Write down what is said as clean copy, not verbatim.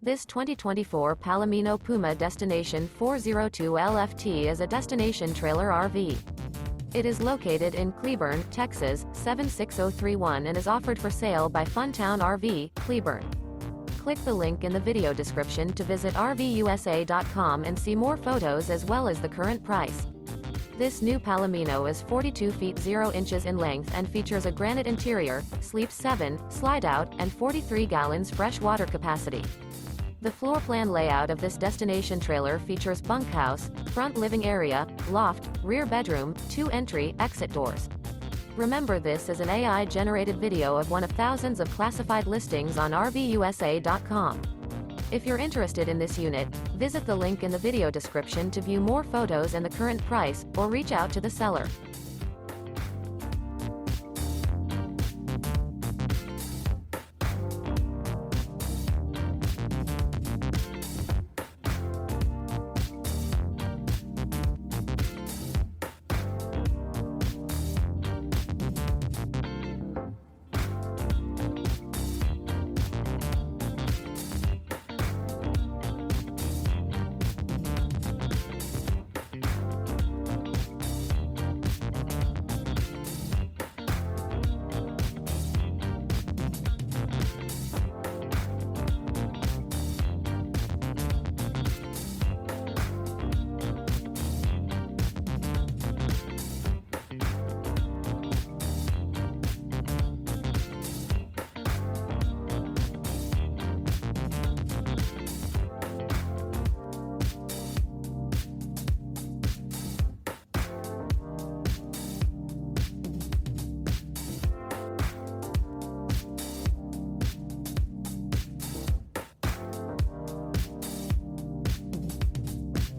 This 2024 Palomino Puma Destination 402 LFT is a destination trailer RV. It is located in Cleburne, Texas, 76031 and is offered for sale by Funtown RV, Cleburne. Click the link in the video description to visit RVUSA.com and see more photos as well as the current price. This new Palomino is 42 feet 0 inches in length and features a granite interior, sleeps 7, Slideout, and 43 gallons fresh water capacity. The floor plan layout of this destination trailer features bunkhouse, front living area, loft, rear bedroom, 2 entry, exit doors. Remember, this is an AI-generated video of one of thousands of classified listings on RVUSA.com. If you're interested in this unit, visit the link in the video description to view more photos and the current price, or reach out to the seller.